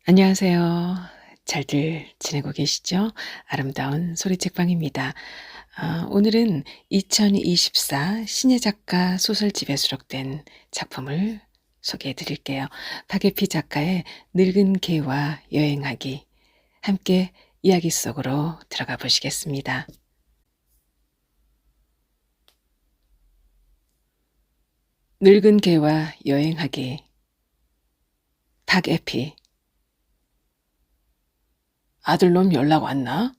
안녕하세요. 잘들 지내고 계시죠? 아름다운 소리책방입니다. 오늘은 2024 신예 작가 소설집에 수록된 작품을 소개해 드릴게요. 박예피 작가의 늙은 개와 여행하기. 함께 이야기 속으로 들어가 보시겠습니다. 늙은 개와 여행하기. 박예피. 아들놈 연락 왔나?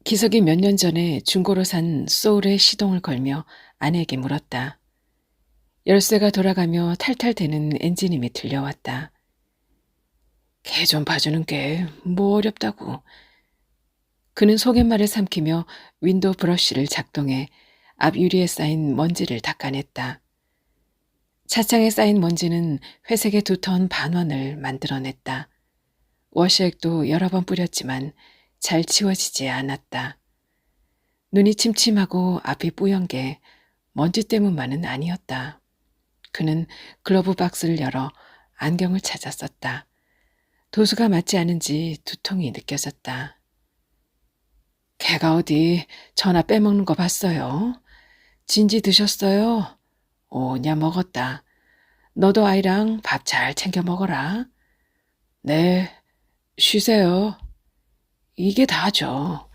기석이 몇 년 전에 중고로 산 소울의 시동을 걸며 아내에게 물었다. 열쇠가 돌아가며 탈탈대는 엔진음이 들려왔다. 개 좀 봐주는 게 뭐 어렵다고. 그는 속갯말을 삼키며 윈도우 브러쉬를 작동해 앞 유리에 쌓인 먼지를 닦아냈다. 차창에 쌓인 먼지는 회색의 두터운 반원을 만들어냈다. 워시액도 여러 번 뿌렸지만 잘 지워지지 않았다. 눈이 침침하고 앞이 뿌연 게 먼지 때문만은 아니었다. 그는 글러브 박스를 열어 안경을 찾아 썼다. 도수가 맞지 않은지 두통이 느껴졌다. 걔가 어디 전화 빼먹는 거 봤어요? 진지 드셨어요? 오냐 먹었다. 너도 아이랑 밥 잘 챙겨 먹어라. 네, 쉬세요. 이게 다죠.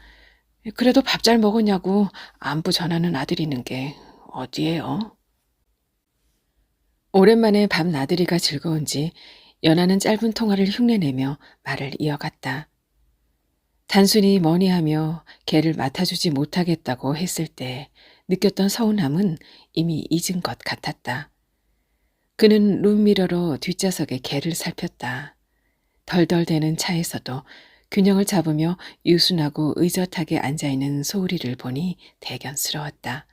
그래도 밥 잘 먹었냐고 안부 전하는 아들이 있는 게 어디예요? 오랜만에 밤 나들이가 즐거운지 연하는 짧은 통화를 흉내내며 말을 이어갔다. 단순히 머니하며 개를 맡아주지 못하겠다고 했을 때 느꼈던 서운함은 이미 잊은 것 같았다. 그는 룸미러로 뒷좌석에 개를 살폈다. 덜덜대는 차에서도 균형을 잡으며 유순하고 의젓하게 앉아있는 소울이를 보니 대견스러웠다.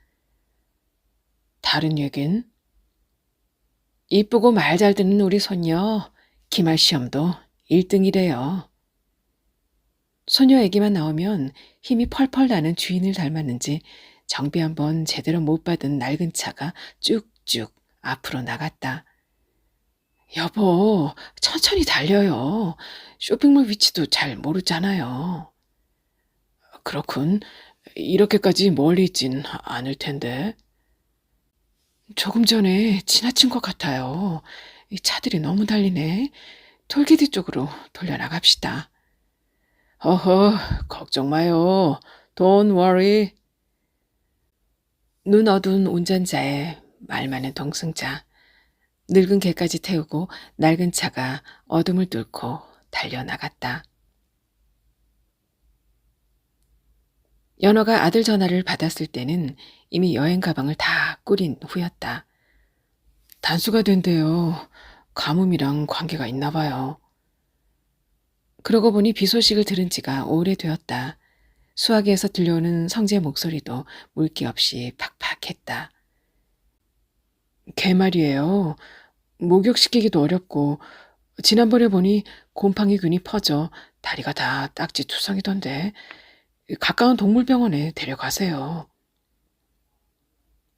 다른 얘긴? 이쁘고 말 잘 듣는 우리 손녀 기말 시험도 1등이래요. 소녀 얘기만 나오면 힘이 펄펄 나는 주인을 닮았는지 정비 한번 제대로 못 받은 낡은 차가 쭉쭉 앞으로 나갔다. 여보, 천천히 달려요. 쇼핑몰 위치도 잘 모르잖아요. 그렇군. 이렇게까지 멀리 있진 않을 텐데. 조금 전에 지나친 것 같아요. 이 차들이 너무 달리네. 톨게이트 쪽으로 돌려나갑시다. 걱정 마요. Don't worry. 눈 어두운 운전자에 말 많은 동승자. 늙은 개까지 태우고 낡은 차가 어둠을 뚫고 달려나갔다. 연호가 아들 전화를 받았을 때는 이미 여행 가방을 다 꾸린 후였다. 단수가 된대요. 가뭄이랑 관계가 있나 봐요. 그러고 보니 비 소식을 들은 지가 오래되었다. 수화기에서 들려오는 성재 목소리도 물기 없이 팍팍했다. 개 말이에요. 목욕시키기도 어렵고 지난번에 보니 곰팡이균이 퍼져 다리가 다 딱지 투성이던데 가까운 동물병원에 데려가세요.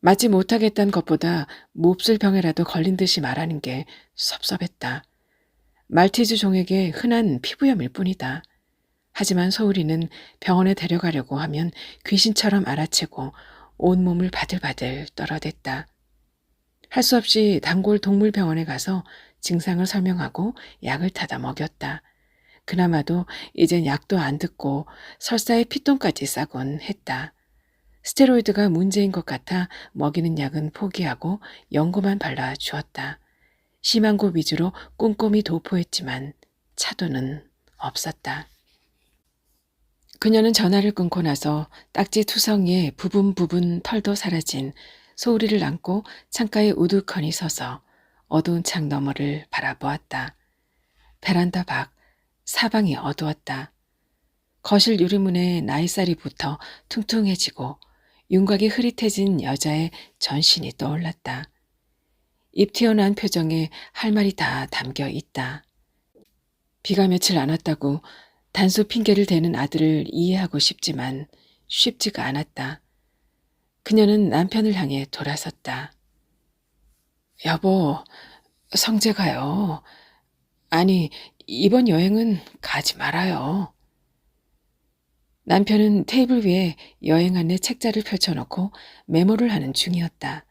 맞지 못하겠다는 것보다 몹쓸 병에라도 걸린 듯이 말하는 게 섭섭했다. 말티즈 종에게 흔한 피부염일 뿐이다. 하지만 소울이는 병원에 데려가려고 하면 귀신처럼 알아채고 온몸을 바들바들 떨어댔다. 할 수 없이 단골 동물병원에 가서 증상을 설명하고 약을 타다 먹였다. 그나마도 이젠 약도 안 듣고 설사에 피똥까지 싸곤 했다. 스테로이드가 문제인 것 같아 먹이는 약은 포기하고 연고만 발라 주었다. 심한 곳 위주로 꼼꼼히 도포했지만 차도는 없었다. 그녀는 전화를 끊고 나서 딱지 투성이에 부분 털도 사라진 소울이를 안고 창가에 우두커니 서서 어두운 창 너머를 바라보았다. 베란다 밖 사방이 어두웠다. 거실 유리문에 나이살이 붙어 퉁퉁해지고 윤곽이 흐릿해진 여자의 전신이 떠올랐다. 입 튀어나온 표정에 할 말이 다 담겨 있다. 비가 며칠 안 왔다고 단수 핑계를 대는 아들을 이해하고 싶지만 쉽지가 않았다. 그녀는 남편을 향해 돌아섰다. 여보, 성재가요. 아니, 이번 여행은 가지 말아요. 남편은 테이블 위에 여행 안내 책자를 펼쳐놓고 메모를 하는 중이었다.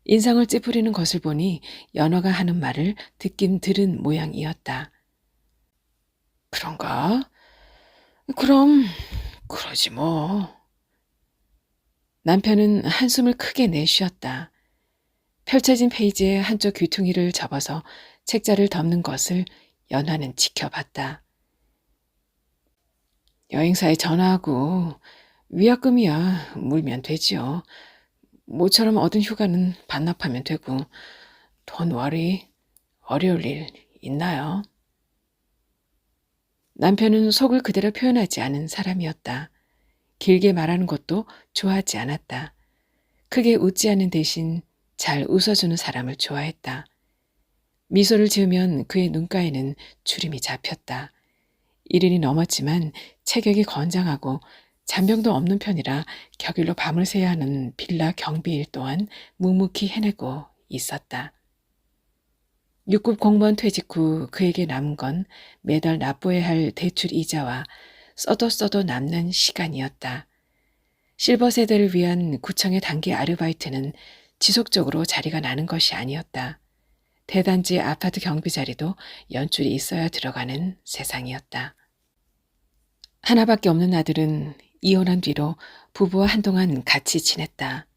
인상을 찌푸리는 것을 보니 연어가 하는 말을 듣긴 들은 모양이었다. 그런가? 그럼 그러지 뭐. 남편은 한숨을 크게 내쉬었다. 펼쳐진 페이지에 한쪽 귀퉁이를 접어서 책자를 덮는 것을 연화는 지켜봤다. 여행사에 전화하고 위약금이야 물면 되지요. 모처럼 얻은 휴가는 반납하면 되고 돈 워리 어려울 일 있나요? 남편은 속을 그대로 표현하지 않은 사람이었다. 길게 말하는 것도 좋아하지 않았다. 크게 웃지 않는 대신 잘 웃어주는 사람을 좋아했다. 미소를 지으면 그의 눈가에는 주름이 잡혔다. 이른이 넘었지만 체격이 건장하고 잔병도 없는 편이라 격일로 밤을 새야 하는 빌라 경비일 또한 묵묵히 해내고 있었다. 6급 공무원 퇴직 후 그에게 남은 건 매달 납부해야 할 대출 이자와 써도 남는 시간이었다. 실버 세대를 위한 구청의 단기 아르바이트는 지속적으로 자리가 나는 것이 아니었다. 대단지 아파트 경비 자리도 연줄이 있어야 들어가는 세상이었다. 하나밖에 없는 아들은 이혼한 뒤로 부부와 한동안 같이 지냈다.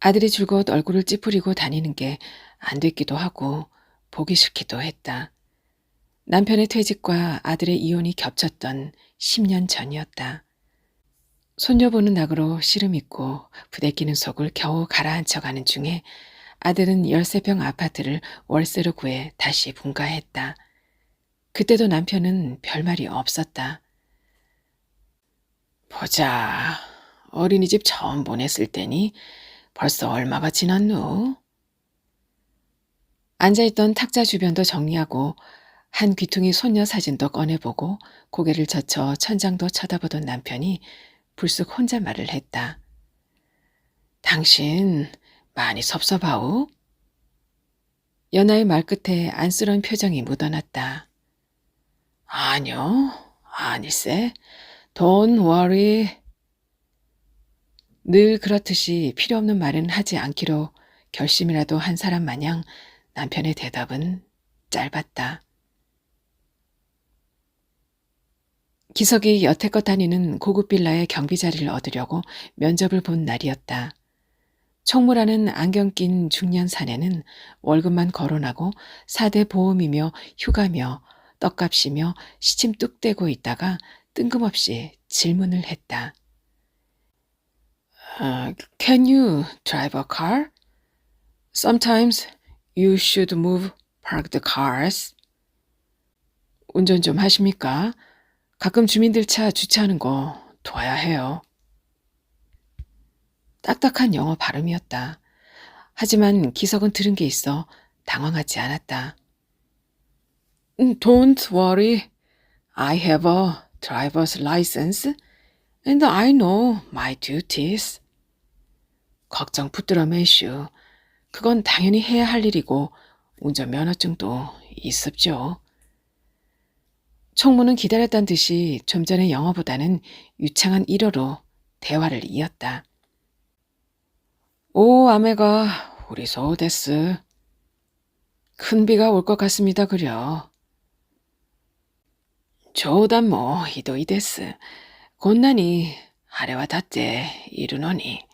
아들이 줄곧 얼굴을 찌푸리고 다니는 게 안 됐기도 하고 보기 싫기도 했다. 남편의 퇴직과 아들의 이혼이 겹쳤던 10년 전이었다. 손녀 보는 낙으로 씨름있고 부대끼는 속을 겨우 가라앉혀가는 중에 아들은 13평 아파트를 월세로 구해 다시 분가했다. 그때도 남편은 별말이 없었다. 보자. 어린이집 처음 보냈을 때니 벌써 얼마가 지났노? 앉아있던 탁자 주변도 정리하고 한 귀퉁이 손녀 사진도 꺼내보고 고개를 젖혀 천장도 쳐다보던 남편이 불쑥 혼잣말을 했다. 당신 많이 섭섭하오? 연하의 말끝에 안쓰러운 표정이 묻어났다. 아니요, 아니세. Don't worry. 늘 그렇듯이 필요 없는 말은 하지 않기로 결심이라도 한 사람 마냥 남편의 대답은 짧았다. 기석이 여태껏 다니는 고급 빌라의 경비 자리를 얻으려고 면접을 본 날이었다. 총무라는 안경 낀 중년 사내는 월급만 거론하고 4대 보험이며 휴가며 떡값이며 시침 뚝 떼고 있다가 뜬금없이 질문을 했다. Can you drive a car? Sometimes you should move parked cars. 운전 좀 하십니까? 가끔 주민들 차 주차하는 거 도와야 해요. 딱딱한 영어 발음이었다. 하지만 기석은 들은 게 있어 당황하지 않았다. Don't worry. I have a driver's license and I know my duties. 걱정 붙들어 매슈. 그건 당연히 해야 할 일이고 운전면허증도 있습죠. 총무는 기다렸단 듯이 좀 전의 영어보다는 유창한 일어로 대화를 이었다. 오, 아메가 우리 소데스. 큰 비가 올 것 같습니다, 그려. 조단 뭐 히도이데스. 곤난이 하레와 닷때 이르노니.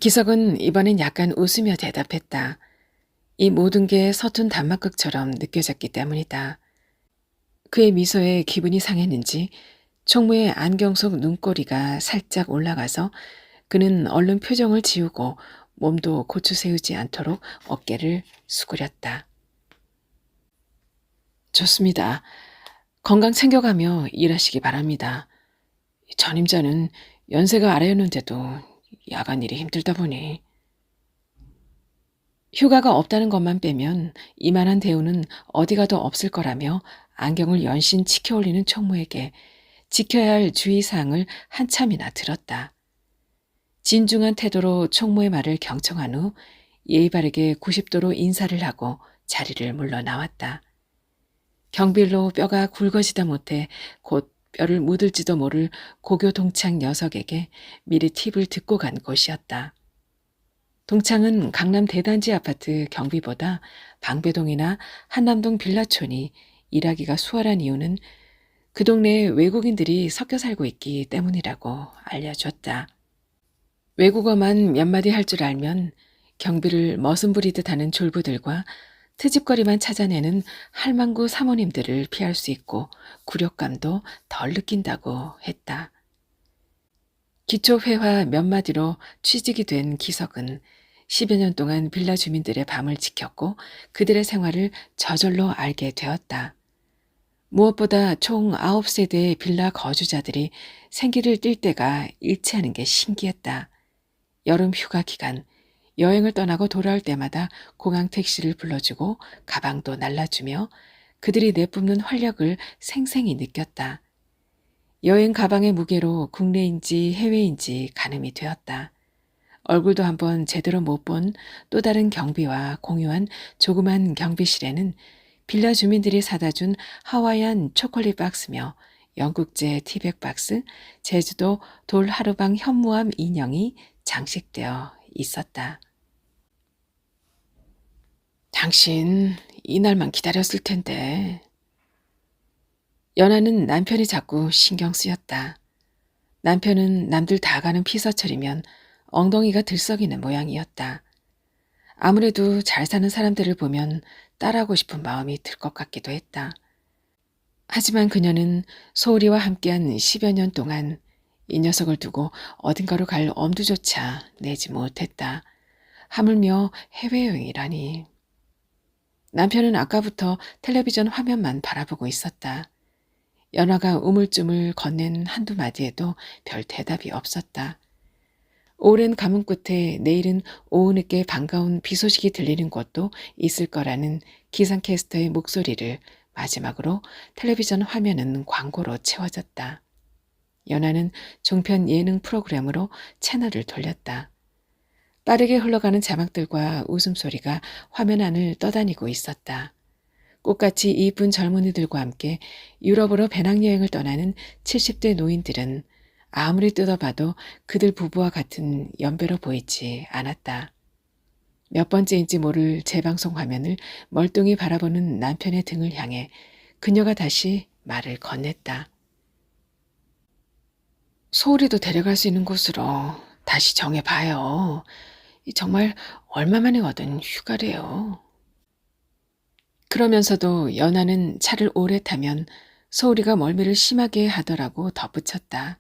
기석은 이번엔 약간 웃으며 대답했다. 이 모든 게 서툰 단막극처럼 느껴졌기 때문이다. 그의 미소에 기분이 상했는지 총무의 안경 속 눈꼬리가 살짝 올라가서 그는 얼른 표정을 지우고 몸도 고추 세우지 않도록 어깨를 수그렸다. 좋습니다. 건강 챙겨가며 일하시기 바랍니다. 전임자는 연세가 아래였는데도 야간 일이 힘들다 보니. 휴가가 없다는 것만 빼면 이만한 대우는 어디 가도 없을 거라며 안경을 연신 치켜 올리는 총무에게 지켜야 할 주의사항을 한참이나 들었다. 진중한 태도로 총무의 말을 경청한 후 예의 바르게 90도로 인사를 하고 자리를 물러나왔다. 경비로 뼈가 굵어지다 못해 곧 뼈를 묻을지도 모를 고교 동창 녀석에게 미리 팁을 듣고 간 곳이었다. 동창은 강남 대단지 아파트 경비보다 방배동이나 한남동 빌라촌이 일하기가 수월한 이유는 그 동네에 외국인들이 섞여 살고 있기 때문이라고 알려줬다. 외국어만 몇 마디 할 줄 알면 경비를 머슴 부리듯 하는 졸부들과 트집거리만 찾아내는 할망구 사모님들을 피할 수 있고 굴욕감도 덜 느낀다고 했다. 기초회화 몇 마디로 취직이 된 기석은 10여 년 동안 빌라 주민들의 밤을 지켰고 그들의 생활을 저절로 알게 되었다. 무엇보다 총 9세대의 빌라 거주자들이 생기를 띨 때가 일치하는 게 신기했다. 여름 휴가 기간, 여행을 떠나고 돌아올 때마다 공항 택시를 불러주고 가방도 날라주며 그들이 내뿜는 활력을 생생히 느꼈다. 여행 가방의 무게로 국내인지 해외인지 가늠이 되었다. 얼굴도 한번 제대로 못 본 또 다른 경비와 공유한 조그만 경비실에는 빌라 주민들이 사다 준 하와이안 초콜릿 박스며 영국제 티백 박스, 제주도 돌 하루방 현무암 인형이 장식되어 있었다. 당신 이날만 기다렸을 텐데. 연하는 남편이 자꾸 신경 쓰였다. 남편은 남들 다 가는 피서철이면 엉덩이가 들썩이는 모양이었다. 아무래도 잘 사는 사람들을 보면 따라하고 싶은 마음이 들 것 같기도 했다. 하지만 그녀는 소울이와 함께한 10여 년 동안 이 녀석을 두고 어딘가로 갈 엄두조차 내지 못했다. 하물며 해외여행이라니. 남편은 아까부터 텔레비전 화면만 바라보고 있었다. 연화가 우물쭈물 건넨 한두 마디에도 별 대답이 없었다. 오랜 가뭄 끝에 내일은 오후 늦게 반가운 비 소식이 들리는 곳도 있을 거라는 기상캐스터의 목소리를 마지막으로 텔레비전 화면은 광고로 채워졌다. 연하는 종편 예능 프로그램으로 채널을 돌렸다. 빠르게 흘러가는 자막들과 웃음소리가 화면 안을 떠다니고 있었다. 꽃같이 이쁜 젊은이들과 함께 유럽으로 배낭여행을 떠나는 70대 노인들은 아무리 뜯어봐도 그들 부부와 같은 연배로 보이지 않았다. 몇 번째인지 모를 재방송 화면을 멀뚱히 바라보는 남편의 등을 향해 그녀가 다시 말을 건넸다. 소울이도 데려갈 수 있는 곳으로 다시 정해봐요. 정말 얼마만에 얻은 휴가래요. 그러면서도 연하는 차를 오래 타면 소울이가 멀미를 심하게 하더라고 덧붙였다.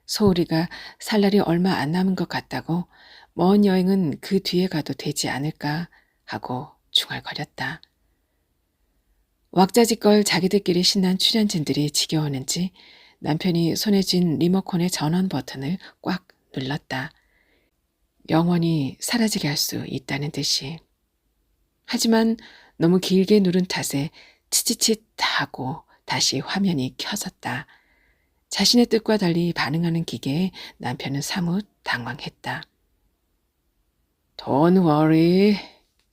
소울이가 살 날이 얼마 안 남은 것 같다고 먼 여행은 그 뒤에 가도 되지 않을까 하고 중얼거렸다. 왁자지껄 자기들끼리 신난 출연진들이 지겨웠는지 남편이 손에 쥔 리모컨의 전원 버튼을 꽉 눌렀다. 영원히 사라지게 할 수 있다는 듯이. 하지만 너무 길게 누른 탓에 치치칫 하고 다시 화면이 켜졌다. 자신의 뜻과 달리 반응하는 기계에 남편은 사뭇 당황했다. Don't worry.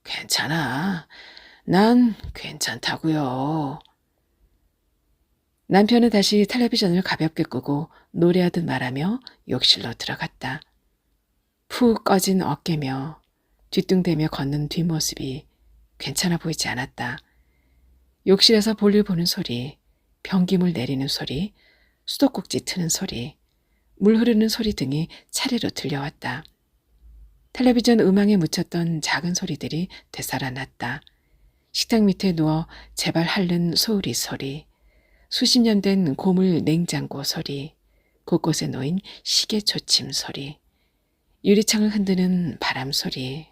괜찮아. 난 괜찮다고요. 남편은 다시 텔레비전을 가볍게 끄고 노래하듯 말하며 욕실로 들어갔다. 푹 꺼진 어깨며 뒤뚱대며 걷는 뒷모습이 괜찮아 보이지 않았다. 욕실에서 볼일 보는 소리, 변기물 내리는 소리, 수도꼭지 트는 소리, 물 흐르는 소리 등이 차례로 들려왔다. 텔레비전 음향에 묻혔던 작은 소리들이 되살아났다. 식탁 밑에 누워 제발 핥는 소울이 소리, 수십 년 된 고물 냉장고 소리, 곳곳에 놓인 시계 초침 소리, 유리창을 흔드는 바람 소리.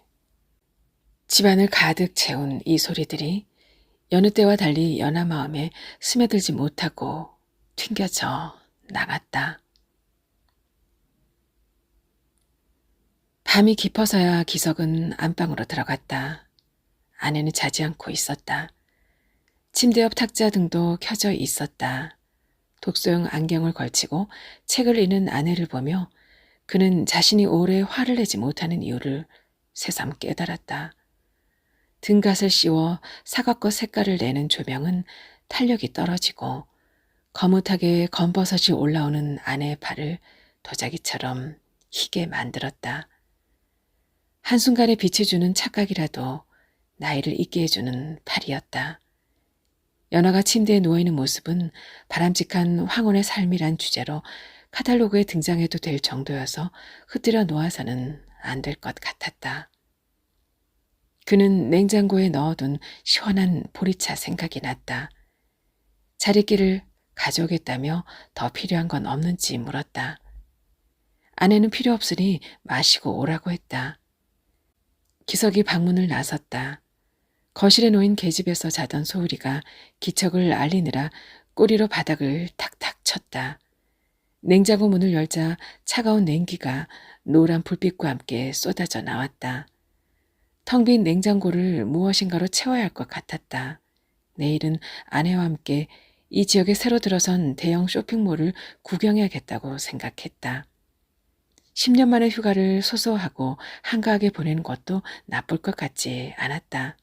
집안을 가득 채운 이 소리들이 여느 때와 달리 연하 마음에 스며들지 못하고 튕겨져 나갔다. 밤이 깊어서야 기석은 안방으로 들어갔다. 아내는 자지 않고 있었다. 침대 옆 탁자 등도 켜져 있었다. 독서용 안경을 걸치고 책을 읽는 아내를 보며 그는 자신이 오래 화를 내지 못하는 이유를 새삼 깨달았다. 등갓을 씌워 사각거 색깔을 내는 조명은 탄력이 떨어지고 거뭇하게 검버섯이 올라오는 아내의 팔을 도자기처럼 희게 만들었다. 한순간에 빛이 주는 착각이라도 나이를 잊게 해주는 팔이었다. 연화가 침대에 누워있는 모습은 바람직한 황혼의 삶이란 주제로 카탈로그에 등장해도 될 정도여서 흩뜨려 놓아서는 안 될 것 같았다. 그는 냉장고에 넣어둔 시원한 보리차 생각이 났다. 자리끼를 가져오겠다며 더 필요한 건 없는지 물었다. 아내는 필요 없으니 마시고 오라고 했다. 기석이 방문을 나섰다. 거실에 놓인 계집에서 자던 소울이가 기척을 알리느라 꼬리로 바닥을 탁탁 쳤다. 냉장고 문을 열자 차가운 냉기가 노란 불빛과 함께 쏟아져 나왔다. 텅 빈 냉장고를 무엇인가로 채워야 할 것 같았다. 내일은 아내와 함께 이 지역에 새로 들어선 대형 쇼핑몰을 구경해야겠다고 생각했다. 10년 만에 휴가를 소소하고 한가하게 보내는 것도 나쁠 것 같지 않았다.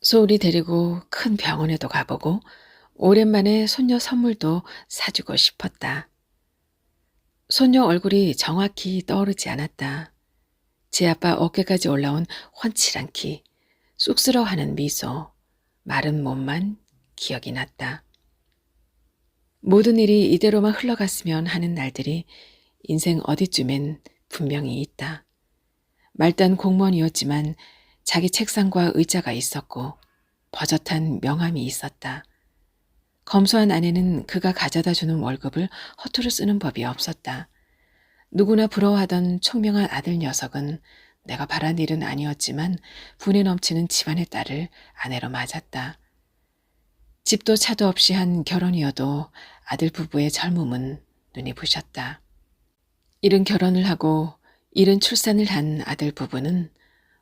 소울이 데리고 큰 병원에도 가보고 오랜만에 손녀 선물도 사주고 싶었다. 손녀 얼굴이 정확히 떠오르지 않았다. 제 아빠 어깨까지 올라온 훤칠한 키, 쑥스러워하는 미소, 마른 몸만 기억이 났다. 모든 일이 이대로만 흘러갔으면 하는 날들이 인생 어디쯤엔 분명히 있다. 말단 공무원이었지만 자기 책상과 의자가 있었고 버젓한 명함이 있었다. 검소한 아내는 그가 가져다 주는 월급을 허투루 쓰는 법이 없었다. 누구나 부러워하던 총명한 아들 녀석은 내가 바란 일은 아니었지만 분에 넘치는 집안의 딸을 아내로 맞았다. 집도 차도 없이 한 결혼이어도 아들 부부의 젊음은 눈이 부셨다. 이른 결혼을 하고 이른 출산을 한 아들 부부는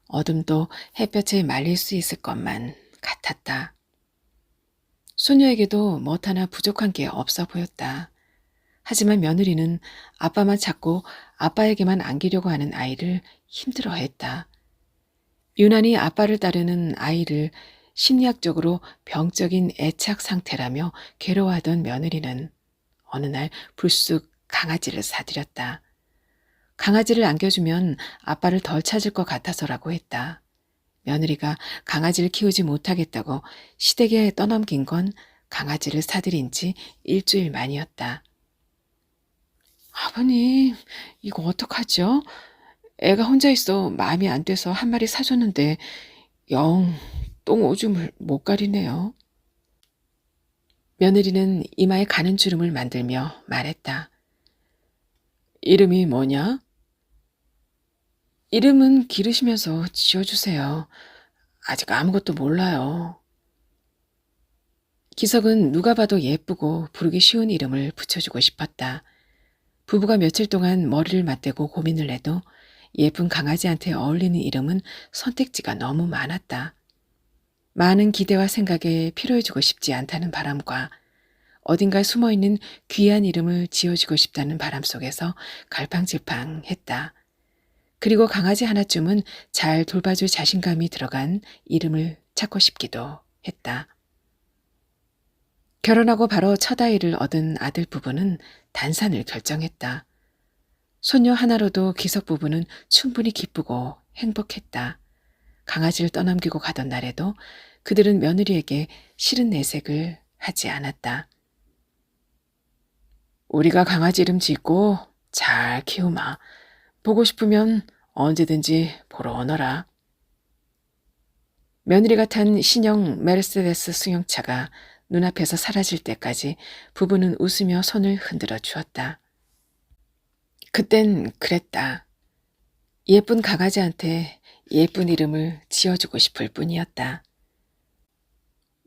어둠도 햇볕에 말릴 수 있을 것만 같았다. 소녀에게도 뭣 하나 부족한 게 없어 보였다. 하지만 며느리는 아빠만 찾고 아빠에게만 안기려고 하는 아이를 힘들어했다. 유난히 아빠를 따르는 아이를 심리학적으로 병적인 애착 상태라며 괴로워하던 며느리는 어느 날 불쑥 강아지를 사들였다. 강아지를 안겨주면 아빠를 덜 찾을 것 같아서라고 했다. 며느리가 강아지를 키우지 못하겠다고 시댁에 떠넘긴 건 강아지를 사들인 지 일주일 만이었다. 아버님, 이거 어떡하죠? 애가 혼자 있어 마음이 안 돼서 한 마리 사줬는데 영 똥오줌을 못 가리네요. 며느리는 이마에 가는 주름을 만들며 말했다. 이름이 뭐냐? 이름은 기르시면서 지어주세요. 아직 아무것도 몰라요. 기석은 누가 봐도 예쁘고 부르기 쉬운 이름을 붙여주고 싶었다. 부부가 며칠 동안 머리를 맞대고 고민을 해도 예쁜 강아지한테 어울리는 이름은 선택지가 너무 많았다. 많은 기대와 생각에 필요해주고 싶지 않다는 바람과 어딘가에 숨어있는 귀한 이름을 지어주고 싶다는 바람 속에서 갈팡질팡했다. 그리고 강아지 하나쯤은 잘 돌봐줄 자신감이 들어간 이름을 찾고 싶기도 했다. 결혼하고 바로 첫 아이를 얻은 아들 부부는 단산을 결정했다. 손녀 하나로도 기석 부부는 충분히 기쁘고 행복했다. 강아지를 떠넘기고 가던 날에도 그들은 며느리에게 싫은 내색을 하지 않았다. 우리가 강아지 이름 짓고 잘 키우마. 보고 싶으면 언제든지 보러 오너라. 며느리가 탄 신형 메르세데스 승용차가 눈앞에서 사라질 때까지 부부는 웃으며 손을 흔들어 주었다. 그땐 그랬다. 예쁜 강아지한테 예쁜 이름을 지어주고 싶을 뿐이었다.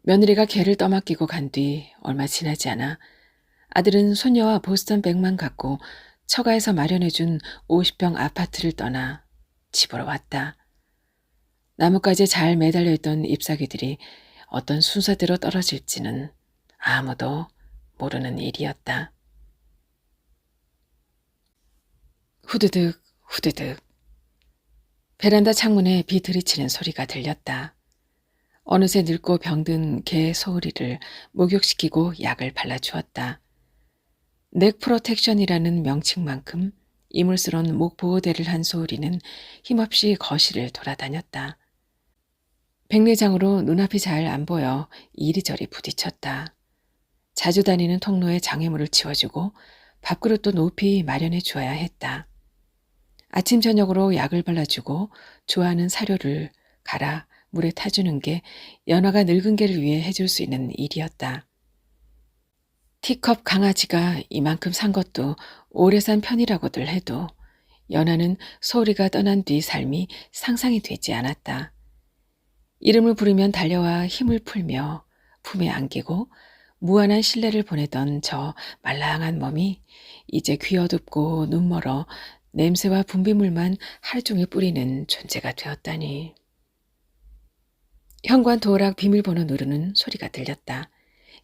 며느리가 개를 떠맡기고 간 뒤 얼마 지나지 않아 아들은 손녀와 보스턴 백만 갖고 처가에서 마련해준 50평 아파트를 떠나 집으로 왔다. 나뭇가지에 잘 매달려 있던 잎사귀들이 어떤 순서대로 떨어질지는 아무도 모르는 일이었다. 후드득 후드득 베란다 창문에 비 들이치는 소리가 들렸다. 어느새 늙고 병든 개 소울이를 목욕시키고 약을 발라주었다. 넥 프로텍션이라는 명칭만큼 이물스런 목 보호대를 한 소울이는 힘없이 거실을 돌아다녔다. 백내장으로 눈앞이 잘 안 보여 이리저리 부딪혔다. 자주 다니는 통로에 장애물을 치워주고 밥그릇도 높이 마련해 주어야 했다. 아침 저녁으로 약을 발라주고 좋아하는 사료를 갈아 물에 타주는 게 연화가 늙은 개를 위해 해줄 수 있는 일이었다. 티컵 강아지가 이만큼 산 것도 오래 산 편이라고들 해도 연화는 소울이가 떠난 뒤 삶이 상상이 되지 않았다. 이름을 부르면 달려와 힘을 풀며 품에 안기고 무한한 신뢰를 보내던 저 말랑한 몸이 이제 귀 어둡고 눈 멀어 냄새와 분비물만 하루 종일 뿌리는 존재가 되었다니. 현관 도어락 비밀번호 누르는 소리가 들렸다.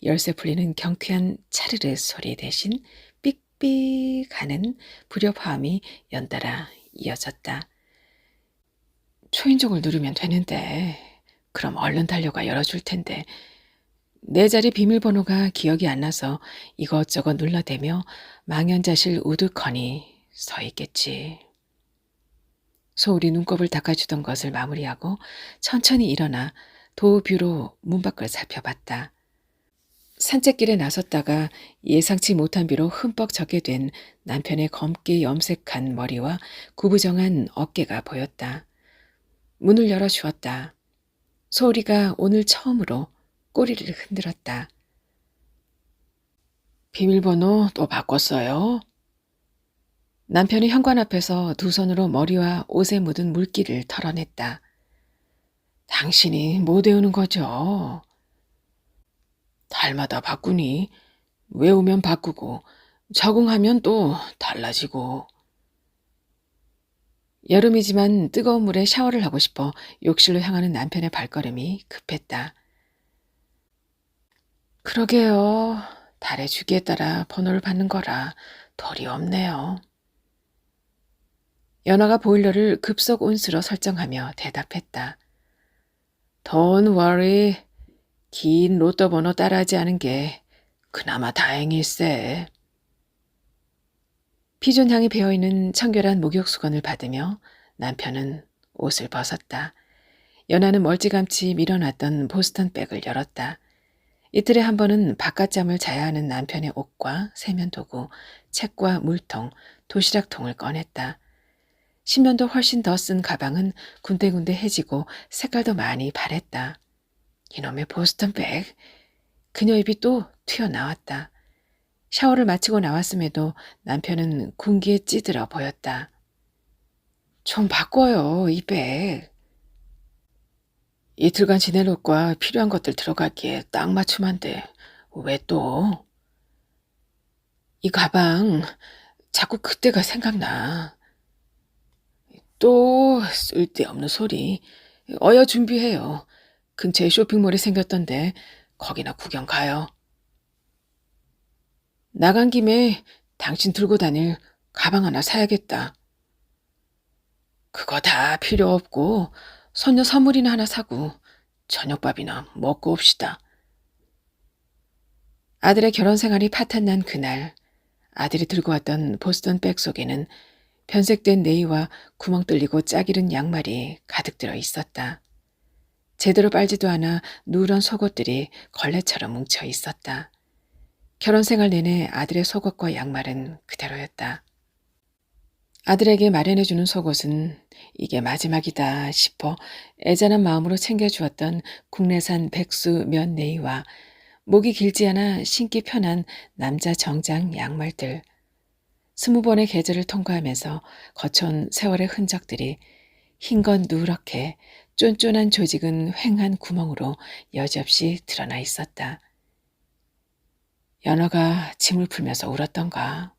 열쇠 풀리는 경쾌한 차르르 소리 대신 삑삑 하는 불협화음이 연달아 이어졌다. 초인종을 누르면 되는데 그럼 얼른 달려가 열어줄 텐데 내 자리 비밀번호가 기억이 안 나서 이것저것 눌러대며 망연자실 우두커니 서 있겠지. 소울이 눈곱을 닦아주던 것을 마무리하고 천천히 일어나 도우뷰로 문 밖을 살펴봤다. 산책길에 나섰다가 예상치 못한 비로 흠뻑 젖게 된 남편의 검게 염색한 머리와 구부정한 어깨가 보였다. 문을 열어주었다. 소울이가 오늘 처음으로 꼬리를 흔들었다. 비밀번호 또 바꿨어요? 남편이 현관 앞에서 두 손으로 머리와 옷에 묻은 물기를 털어냈다. 당신이 못 외우는 거죠? 달마다 바꾸니 외우면 바꾸고 적응하면 또 달라지고. 여름이지만 뜨거운 물에 샤워를 하고 싶어 욕실로 향하는 남편의 발걸음이 급했다. 그러게요. 달의 주기에 따라 번호를 받는 거라 덜이 없네요. 연화가 보일러를 급속 온수로 설정하며 대답했다. Don't worry. 긴 로또 번호 따라하지 않은 게 그나마 다행일세. 피존 향이 배어있는 청결한 목욕수건을 받으며 남편은 옷을 벗었다. 연하는 멀찌감치 밀어놨던 보스턴 백을 열었다. 이틀에 한 번은 바깥잠을 자야 하는 남편의 옷과 세면도구, 책과 물통, 도시락통을 꺼냈다. 10년도 훨씬 더 쓴 가방은 군데군데 해지고 색깔도 많이 바랬다. 이놈의 보스턴 백. 그녀 입이 또 튀어나왔다. 샤워를 마치고 나왔음에도 남편은 군기에 찌들어 보였다. 좀 바꿔요, 이 백. 이틀간 지낼 옷과 필요한 것들 들어가기에 딱 맞춤한데 왜 또? 이 가방 자꾸 그때가 생각나. 또 쓸데없는 소리. 어여 준비해요. 근처에 쇼핑몰이 생겼던데 거기나 구경 가요. 나간 김에 당신 들고 다닐 가방 하나 사야겠다. 그거 다 필요 없고 손녀 선물이나 하나 사고 저녁밥이나 먹고 옵시다. 아들의 결혼 생활이 파탄난 그날 아들이 들고 왔던 보스턴 백 속에는 변색된 네이와 구멍 뚫리고 짝이른 양말이 가득 들어 있었다. 제대로 빨지도 않아 누런 속옷들이 걸레처럼 뭉쳐 있었다. 결혼 생활 내내 아들의 속옷과 양말은 그대로였다. 아들에게 마련해주는 속옷은 이게 마지막이다 싶어 애잔한 마음으로 챙겨주었던 국내산 백수 면 네이와 목이 길지 않아 신기 편한 남자 정장 양말들. 20번의 계절을 통과하면서 거쳐온 세월의 흔적들이 흰 건 누렇게 쫀쫀한 조직은 휑한 구멍으로 여지없이 드러나 있었다. 연어가 짐을 풀면서 울었던가.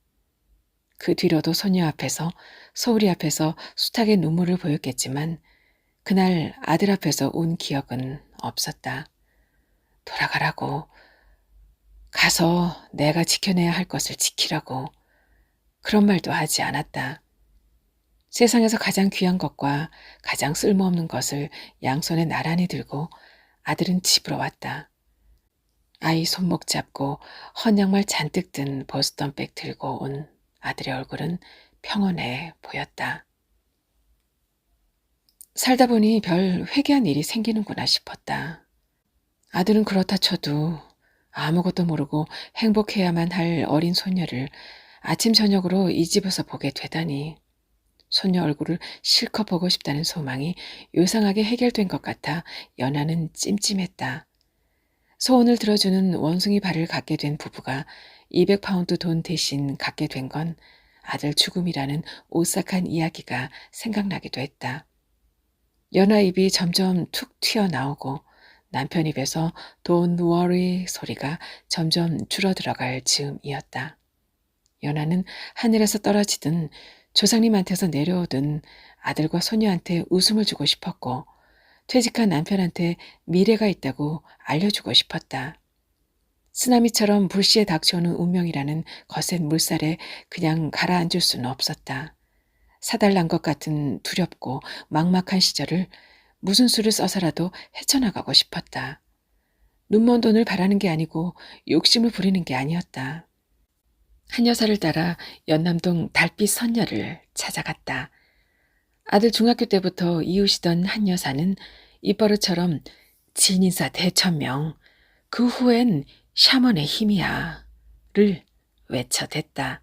그 뒤로도 소녀 앞에서 소울이 앞에서 숱하게 눈물을 보였겠지만 그날 아들 앞에서 운 기억은 없었다. 돌아가라고. 가서 내가 지켜내야 할 것을 지키라고. 그런 말도 하지 않았다. 세상에서 가장 귀한 것과 가장 쓸모없는 것을 양손에 나란히 들고 아들은 집으로 왔다. 아이 손목 잡고 헌 양말 잔뜩 든 보스턴백 들고 온 아들의 얼굴은 평온해 보였다. 살다 보니 별 회개한 일이 생기는구나 싶었다. 아들은 그렇다 쳐도 아무것도 모르고 행복해야만 할 어린 소녀를 아침 저녁으로 이 집에서 보게 되다니 소녀 얼굴을 실컷 보고 싶다는 소망이 요상하게 해결된 것 같아 연하는 찜찜했다. 소원을 들어주는 원숭이 발을 갖게 된 부부가 200파운드 돈 대신 갖게 된 건 아들 죽음이라는 오싹한 이야기가 생각나기도 했다. 연하 입이 점점 툭 튀어나오고 남편 입에서 Don't worry 소리가 점점 줄어들어갈 즈음이었다. 연하는 하늘에서 떨어지든 조상님한테서 내려오든 아들과 소녀한테 웃음을 주고 싶었고 퇴직한 남편한테 미래가 있다고 알려주고 싶었다. 쓰나미처럼 불시에 닥쳐오는 운명이라는 거센 물살에 그냥 가라앉을 수는 없었다. 사달난 것 같은 두렵고 막막한 시절을 무슨 수를 써서라도 헤쳐나가고 싶었다. 눈먼 돈을 바라는 게 아니고 욕심을 부리는 게 아니었다. 한 여사를 따라 연남동 달빛 선녀를 찾아갔다. 아들 중학교 때부터 이웃이던 한 여사는 입버릇처럼 진인사 대천명, 그 후엔 샤먼의 힘이야 를 외쳐댔다.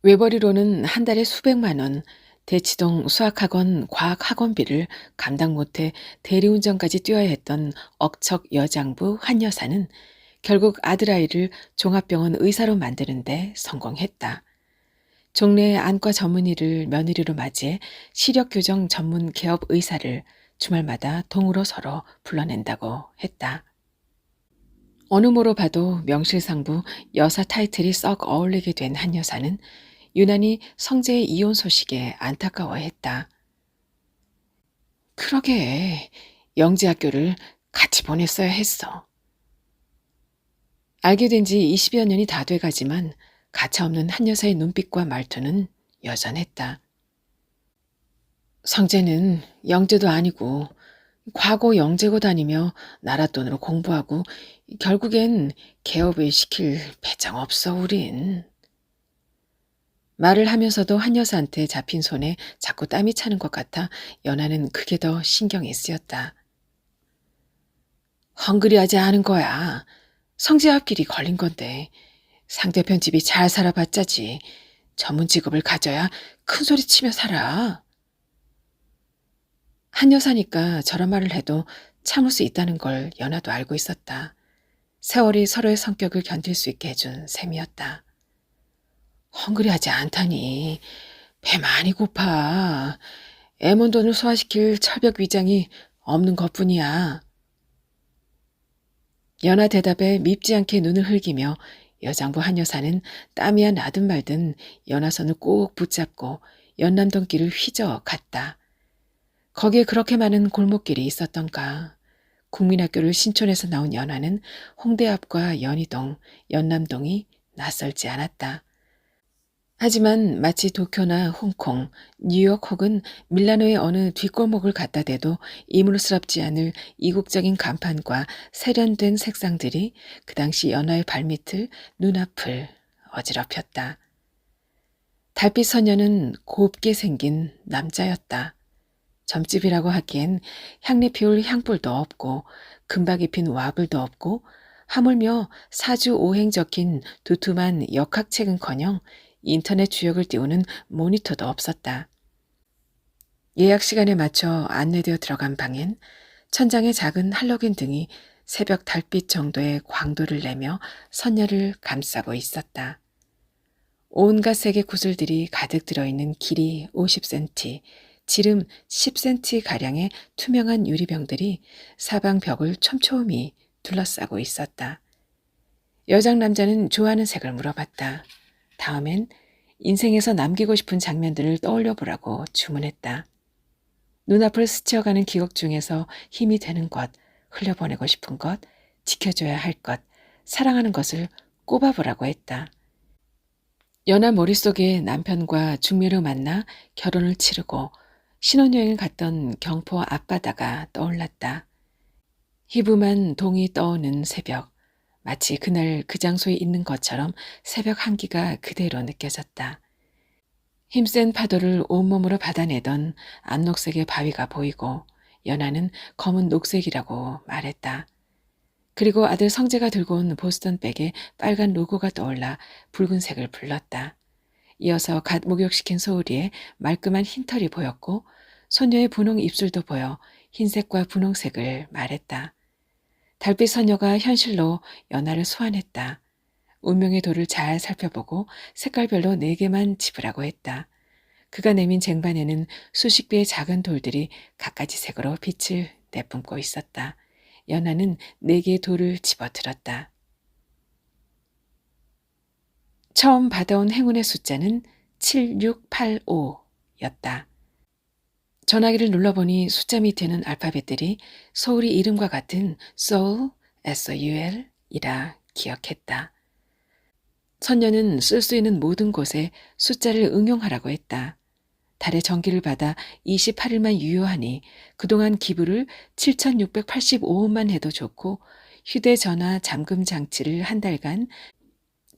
외벌이로는 한 달에 수백만 원, 대치동 수학학원 과학학원비를 감당 못해 대리운전까지 뛰어야 했던 억척 여장부 한 여사는 결국 아들아이를 종합병원 의사로 만드는데 성공했다. 종래의 안과 전문의를 며느리로 맞이해 시력교정 전문 개업 의사를 주말마다 동으로 서로 불러낸다고 했다. 어느 모로 봐도 명실상부 여사 타이틀이 썩 어울리게 된 한 여사는 유난히 성재의 이혼 소식에 안타까워했다. 그러게 영재학교를 같이 보냈어야 했어. 알게 된 지 20여 년이 다 돼가지만 가차없는 한 여사의 눈빛과 말투는 여전했다. 성재는 영재도 아니고 과거 영재고 다니며 나라 돈으로 공부하고 결국엔 개업을 시킬 배짱 없어 우린. 말을 하면서도 한 여사한테 잡힌 손에 자꾸 땀이 차는 것 같아 연하는 그게 더 신경이 쓰였다. 헝그리하지 않은 거야. 성재 앞길이 걸린 건데 상대편 집이 잘 살아봤자지. 전문 직업을 가져야 큰 소리 치며 살아. 한 여사니까 저런 말을 해도 참을 수 있다는 걸 연하도 알고 있었다. 세월이 서로의 성격을 견딜 수 있게 해준 셈이었다. 헝그리하지 않다니. 배 많이 고파. 애몬돈을 소화시킬 철벽 위장이 없는 것뿐이야. 연하 대답에 밉지 않게 눈을 흘기며 여장부 한 여사는 땀이야 나든 말든 연하 손을 꼭 붙잡고 연남동길을 휘저 갔다. 거기에 그렇게 많은 골목길이 있었던가. 국민학교를 신촌에서 나온 연하는 홍대 앞과 연희동, 연남동이 낯설지 않았다. 하지만 마치 도쿄나 홍콩, 뉴욕 혹은 밀라노의 어느 뒷골목을 갖다 대도 이물스럽지 않을 이국적인 간판과 세련된 색상들이 그 당시 연하의 발밑을 눈앞을 어지럽혔다. 달빛 소녀는 곱게 생긴 남자였다. 점집이라고 하기엔 향내 피울 향불도 없고 금박 입힌 와불도 없고 하물며 사주 오행 적힌 두툼한 역학책은커녕 인터넷 주역을 띄우는 모니터도 없었다. 예약 시간에 맞춰 안내되어 들어간 방엔 천장에 작은 할로겐 등이 새벽 달빛 정도의 광도를 내며 선녀를 감싸고 있었다. 온갖 색의 구슬들이 가득 들어있는 길이 50cm, 지름 10cm가량의 투명한 유리병들이 사방 벽을 촘촘히 둘러싸고 있었다. 여장 남자는 좋아하는 색을 물어봤다. 다음엔 인생에서 남기고 싶은 장면들을 떠올려 보라고 주문했다. 눈앞을 스쳐가는 기억 중에서 힘이 되는 것, 흘려보내고 싶은 것, 지켜줘야 할 것, 사랑하는 것을 꼽아보라고 했다. 연하 머릿속에 남편과 중매로 만나 결혼을 치르고 신혼여행을 갔던 경포 앞바다가 떠올랐다. 희부만 동이 떠오는 새벽, 마치 그날 그 장소에 있는 것처럼 새벽 한기가 그대로 느껴졌다. 힘센 파도를 온몸으로 받아내던 암녹색의 바위가 보이고 연하는 검은 녹색이라고 말했다. 그리고 아들 성재가 들고 온 보스턴백에 빨간 로고가 떠올라 붉은색을 불렀다. 이어서 갓 목욕시킨 소울이의 말끔한 흰털이 보였고 소녀의 분홍 입술도 보여 흰색과 분홍색을 말했다. 달빛 소녀가 현실로 연하를 소환했다. 운명의 돌을 잘 살펴보고 색깔별로 4개만 집으라고 했다. 그가 내민 쟁반에는 수십 개의 작은 돌들이 갖가지 색으로 빛을 내뿜고 있었다. 연하는 4개의 돌을 집어들었다. 처음 받아온 행운의 숫자는 7685였다. 전화기를 눌러보니 숫자 밑에는 알파벳들이 소울이 이름과 같은 soul, S-O-U-L 이라 기억했다. 선녀는 쓸 수 있는 모든 곳에 숫자를 응용하라고 했다. 달에 전기를 받아 28일만 유효하니 그동안 기부를 7,685원만 해도 좋고 휴대전화 잠금 장치를 한 달간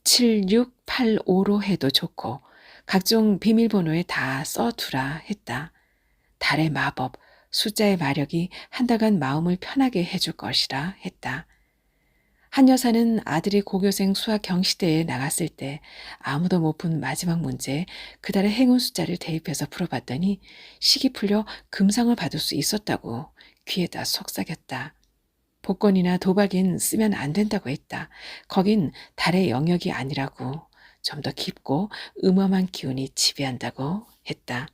7685로 해도 좋고 각종 비밀번호에 다 써두라 했다. 달의 마법, 숫자의 마력이 한 달간 마음을 편하게 해줄 것이라 했다. 한 여사는 아들이 고교생 수학 경시대에 나갔을 때 아무도 못 푼 마지막 문제에 그달의 행운 숫자를 대입해서 풀어봤더니 식이 풀려 금상을 받을 수 있었다고 귀에다 속삭였다. 복권이나 도박인 쓰면 안 된다고 했다. 거긴 달의 영역이 아니라고, 좀 더 깊고 음험한 기운이 지배한다고 했다.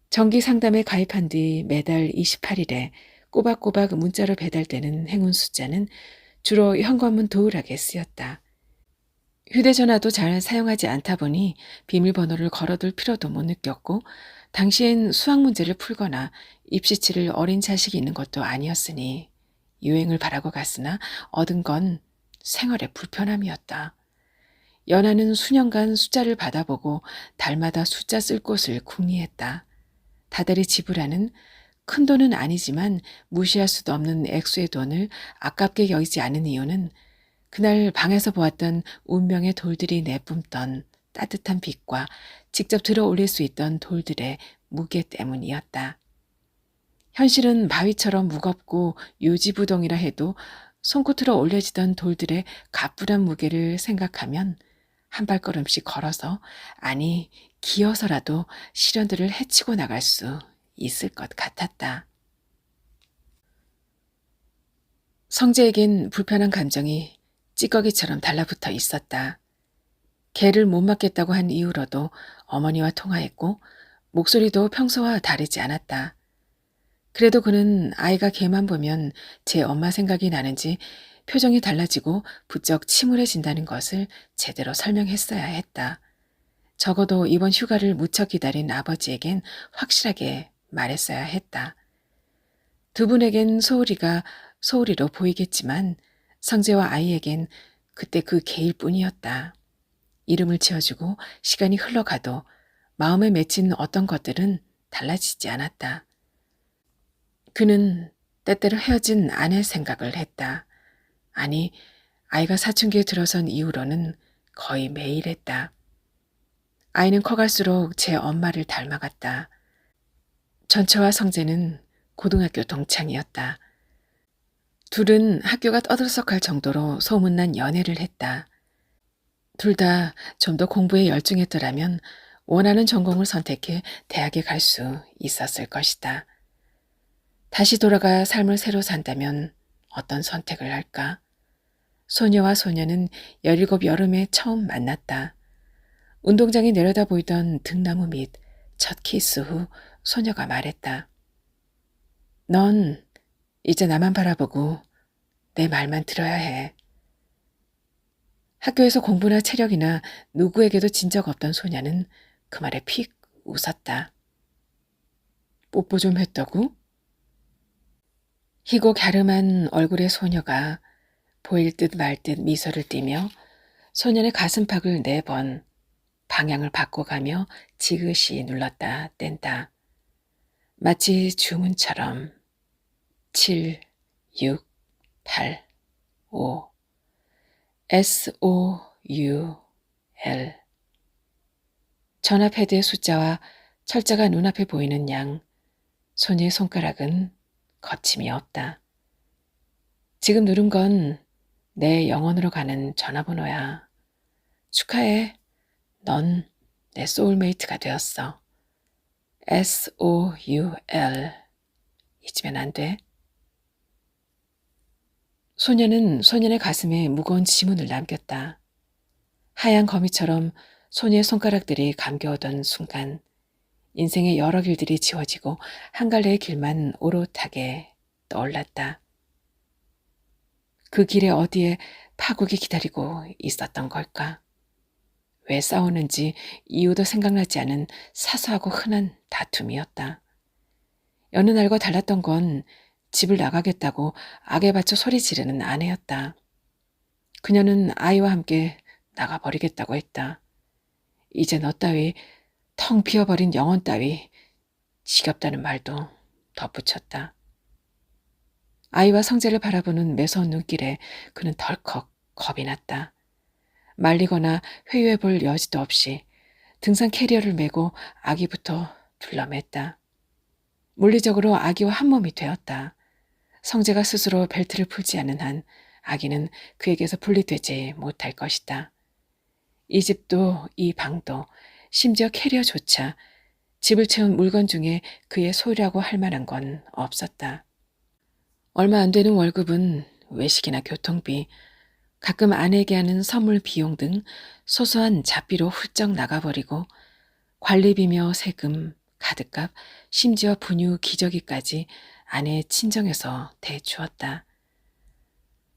정기 상담에 가입한 뒤 매달 28일에 꼬박꼬박 문자로 배달되는 행운 숫자는 주로 현관문 도우락에 쓰였다. 휴대전화도 잘 사용하지 않다 보니 비밀번호를 걸어둘 필요도 못 느꼈고 당시엔 수학 문제를 풀거나 입시 치를 어린 자식이 있는 것도 아니었으니 유행을 바라고 갔으나 얻은 건 생활의 불편함이었다. 연하는 수년간 숫자를 받아보고 달마다 숫자 쓸 곳을 궁리했다. 다달이 지불하는 큰 돈은 아니지만 무시할 수도 없는 액수의 돈을 아깝게 여기지 않은 이유는 그날 방에서 보았던 운명의 돌들이 내뿜던 따뜻한 빛과 직접 들어 올릴 수 있던 돌들의 무게 때문이었다. 현실은 바위처럼 무겁고 유지부동이라 해도 손끝으로 올려지던 돌들의 가뿐한 무게를 생각하면 한 발걸음씩 걸어서, 아니 기어서라도 시련들을 헤치고 나갈 수 있을 것 같았다. 성재에겐 불편한 감정이 찌꺼기처럼 달라붙어 있었다. 개를 못 맞겠다고 한 이후로도 어머니와 통화했고 목소리도 평소와 다르지 않았다. 그래도 그는 아이가 개만 보면 제 엄마 생각이 나는지 표정이 달라지고 부쩍 침울해진다는 것을 제대로 설명했어야 했다. 적어도 이번 휴가를 무척 기다린 아버지에겐 확실하게 말했어야 했다. 두 분에겐 소울이가 소울이로 보이겠지만 성재와 아이에겐 그때 그 개일 뿐이었다. 이름을 지어주고 시간이 흘러가도 마음에 맺힌 어떤 것들은 달라지지 않았다. 그는 때때로 헤어진 아내 생각을 했다. 아니, 아이가 사춘기에 들어선 이후로는 거의 매일 했다. 아이는 커갈수록 제 엄마를 닮아갔다. 전처와 성재는 고등학교 동창이었다. 둘은 학교가 떠들썩할 정도로 소문난 연애를 했다. 둘 다 좀 더 공부에 열중했더라면 원하는 전공을 선택해 대학에 갈 수 있었을 것이다. 다시 돌아가 삶을 새로 산다면 어떤 선택을 할까? 소녀와 소녀는 17 여름에 처음 만났다. 운동장에 내려다 보이던 등나무 밑 첫 키스 후 소녀가 말했다. 넌 이제 나만 바라보고 내 말만 들어야 해. 학교에서 공부나 체력이나 누구에게도 진 적 없던 소녀는 그 말에 픽 웃었다. 뽀뽀 좀 했다고? 희고 갸름한 얼굴의 소녀가 보일 듯 말 듯 미소를 띠며 소년의 가슴팍을 4번 방향을 바꿔가며 지그시 눌렀다 뗀다. 마치 주문처럼 7, 6, 8, 5 SOUL. 전화 패드의 숫자와 철자가 눈앞에 보이는 양 소녀의 손가락은 거침이 없다. 지금 누른 건 내 영혼으로 가는 전화번호야. 축하해. 넌 내 소울메이트가 되었어. SOUL. 잊으면 안 돼. 소녀는 소년의 가슴에 무거운 지문을 남겼다. 하얀 거미처럼 소녀의 손가락들이 감겨오던 순간 인생의 여러 길들이 지워지고 한 갈래의 길만 오롯하게 떠올랐다. 그 길에 어디에 파국이 기다리고 있었던 걸까? 왜 싸우는지 이유도 생각나지 않은 사소하고 흔한 다툼이었다. 여느 날과 달랐던 건 집을 나가겠다고 악에 받쳐 소리 지르는 아내였다. 그녀는 아이와 함께 나가버리겠다고 했다. 이제 너 따위 텅 비어버린 영혼 따위 지겹다는 말도 덧붙였다. 아이와 성재를 바라보는 매서운 눈길에 그는 덜컥 겁이 났다. 말리거나 회유해 볼 여지도 없이 등산 캐리어를 메고 아기부터 둘러맸다. 물리적으로 아기와 한 몸이 되었다. 성재가 스스로 벨트를 풀지 않는 한 아기는 그에게서 분리되지 못할 것이다. 이 집도 이 방도 심지어 캐리어조차 집을 채운 물건 중에 그의 소유라고 할 만한 건 없었다. 얼마 안 되는 월급은 외식이나 교통비, 가끔 아내에게 하는 선물 비용 등 소소한 잡비로 훌쩍 나가버리고 관리비며 세금, 카드값, 심지어 분유 기저귀까지 아내의 친정에서 대주었다.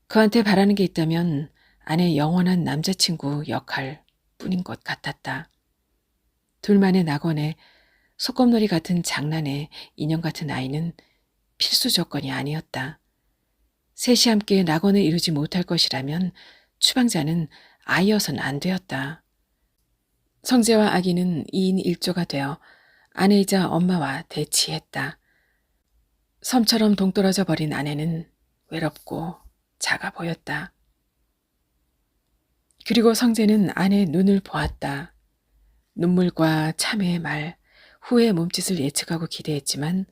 그한테 바라는 게 있다면 아내의 영원한 남자친구 역할 뿐인 것 같았다. 둘만의 낙원에 소꿉놀이 같은 장난에 인형 같은 아이는 필수 조건이 아니었다. 셋이 함께 낙원을 이루지 못할 것이라면 추방자는 아이여선 안 되었다. 성재와 아기는 2인 1조가 되어 아내이자 엄마와 대치했다. 섬처럼 동떨어져 버린 아내는 외롭고 작아 보였다. 그리고 성재는 아내의 눈을 보았다. 눈물과 참회의 말, 후회의 몸짓을 예측하고 기대했지만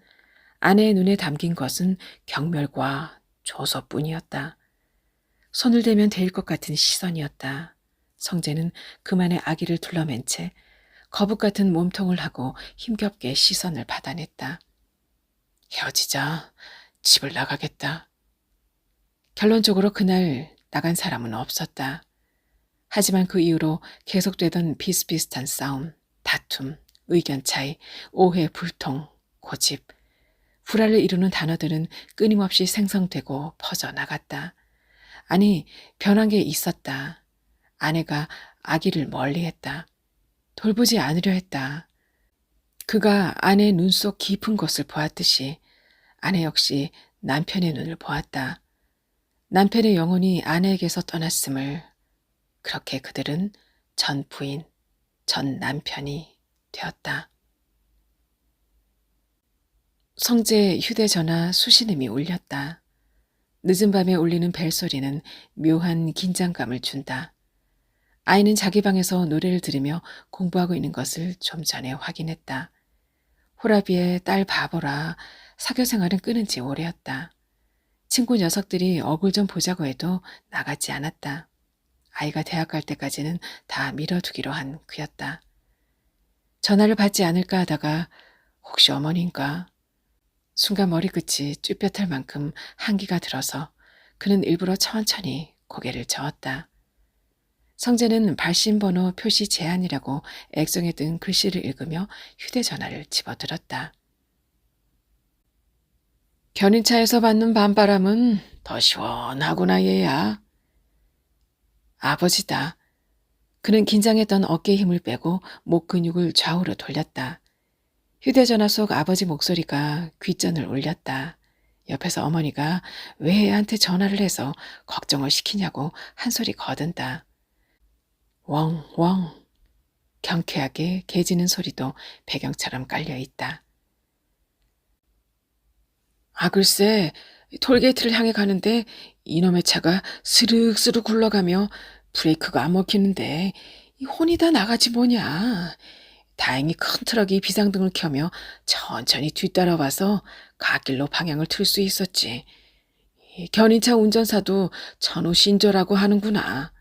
아내의 눈에 담긴 것은 경멸과 조소뿐이었다. 손을 대면 데일 것 같은 시선이었다. 성재는 그만의 아기를 둘러맨 채 거북 같은 몸통을 하고 힘겹게 시선을 받아냈다. 헤어지자. 집을 나가겠다. 결론적으로 그날 나간 사람은 없었다. 하지만 그 이후로 계속되던 비슷비슷한 싸움, 다툼, 의견 차이, 오해, 불통, 고집, 불화를 이루는 단어들은 끊임없이 생성되고 퍼져나갔다. 아니, 변한 게 있었다. 아내가 아기를 멀리했다. 돌보지 않으려 했다. 그가 아내의 눈 속 깊은 곳을 보았듯이 아내 역시 남편의 눈을 보았다. 남편의 영혼이 아내에게서 떠났음을 그렇게 그들은 전 부인, 전 남편이 되었다. 성재의 휴대전화 수신음이 울렸다. 늦은 밤에 울리는 벨소리는 묘한 긴장감을 준다. 아이는 자기 방에서 노래를 들으며 공부하고 있는 것을 좀 전에 확인했다. 호라비의 딸 바보라 사교 생활은 끊은 지 오래였다. 친구 녀석들이 얼굴 좀 보자고 해도 나가지 않았다. 아이가 대학 갈 때까지는 다 밀어두기로 한 그였다. 전화를 받지 않을까 하다가 혹시 어머니인가? 순간 머리끝이 쭈뼛할 만큼 한기가 들어서 그는 일부러 천천히 고개를 저었다. 성재는 발신번호 표시 제한이라고 액정에 뜬 글씨를 읽으며 휴대전화를 집어들었다. 견인차에서 받는 밤바람은 더 시원하구나 얘야. 아버지다. 그는 긴장했던 어깨에 힘을 빼고 목 근육을 좌우로 돌렸다. 휴대전화 속 아버지 목소리가 귓전을 울렸다. 옆에서 어머니가 왜 애한테 전화를 해서 걱정을 시키냐고 한 소리 거든다. 웡웡 경쾌하게 개지는 소리도 배경처럼 깔려 있다. 아, 글쎄, 톨게이트를 향해 가는데 이놈의 차가 스륵스륵 굴러가며 브레이크가 안 먹히는데 이 혼이 다 나가지 뭐냐. 다행히 큰 트럭이 비상등을 켜며 천천히 뒤따라와서 갓길로 방향을 틀 수 있었지. 이 견인차 운전사도 천우신조라고 하는구나.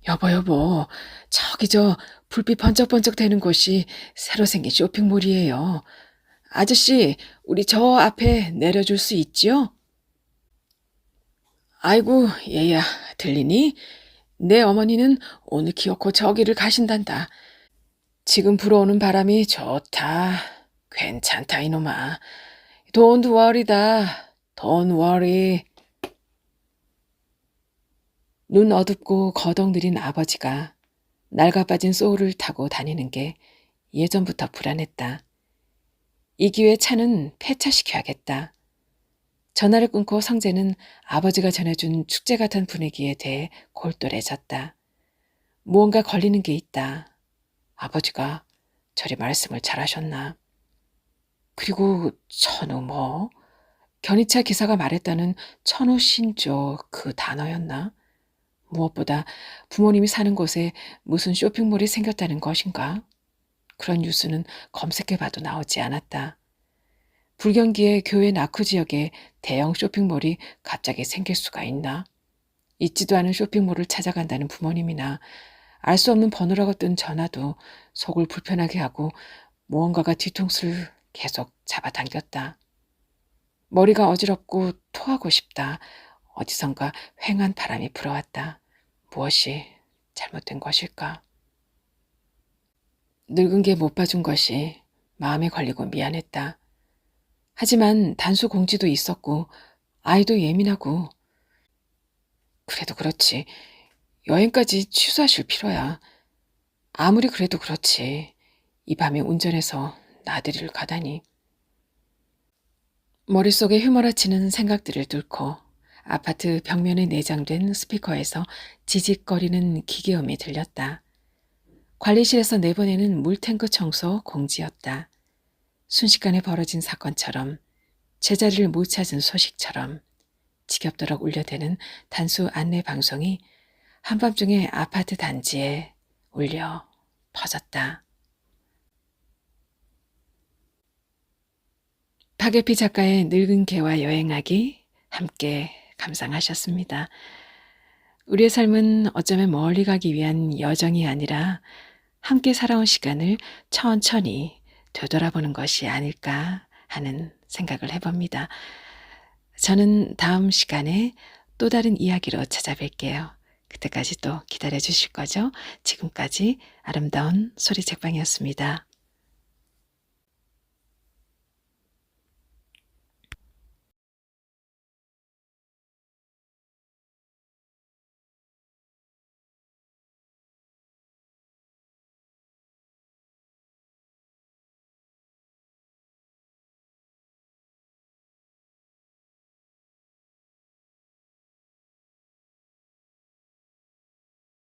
여보, 저기 불빛 번쩍번쩍 되는 곳이 새로 생긴 쇼핑몰이에요. 아저씨, 우리 저 앞에 내려줄 수 있지요? 아이고, 얘야, 들리니? 내 어머니는 오늘 기어코 저기를 가신단다. 지금 불어오는 바람이 좋다. 괜찮다, 이놈아. Don't worry다. Don't worry. 눈 어둡고 거덕 느린 아버지가 낡아빠진 소울을 타고 다니는 게 예전부터 불안했다. 이 기회에 차는 폐차시켜야겠다. 전화를 끊고 성재는 아버지가 전해준 축제 같은 분위기에 대해 골똘해졌다. 무언가 걸리는 게 있다. 아버지가 저리 말씀을 잘하셨나. 그리고 천우 뭐? 견인차 기사가 말했다는 천우신조 그 단어였나? 무엇보다 부모님이 사는 곳에 무슨 쇼핑몰이 생겼다는 것인가? 그런 뉴스는 검색해봐도 나오지 않았다. 불경기의 교외 나크 지역에 대형 쇼핑몰이 갑자기 생길 수가 있나? 있지도 않은 쇼핑몰을 찾아간다는 부모님이나 알 수 없는 번호라고 뜬 전화도 속을 불편하게 하고 무언가가 뒤통수를 계속 잡아당겼다. 머리가 어지럽고 토하고 싶다. 어디선가 휑한 바람이 불어왔다. 무엇이 잘못된 것일까? 늙은 게 못 봐준 것이 마음에 걸리고 미안했다. 하지만 단수 공지도 있었고 아이도 예민하고 그래도 그렇지. 여행까지 취소하실 필요야. 아무리 그래도 그렇지. 이 밤에 운전해서 나들이를 가다니. 머릿속에 휘몰아치는 생각들을 뚫고 아파트 벽면에 내장된 스피커에서 지직거리는 기계음이 들렸다. 관리실에서 내보내는 물탱크 청소 공지였다. 순식간에 벌어진 사건처럼 제자리를 못 찾은 소식처럼 지겹도록 울려대는 단수 안내 방송이 한밤중에 아파트 단지에 울려 퍼졌다. 박예피 작가의 늙은 개와 여행하기 함께 감상하셨습니다. 우리의 삶은 어쩌면 멀리 가기 위한 여정이 아니라 함께 살아온 시간을 천천히 되돌아보는 것이 아닐까 하는 생각을 해봅니다. 저는 다음 시간에 또 다른 이야기로 찾아뵐게요. 그때까지 또 기다려 주실 거죠? 지금까지 아름다운 소리 책방이었습니다.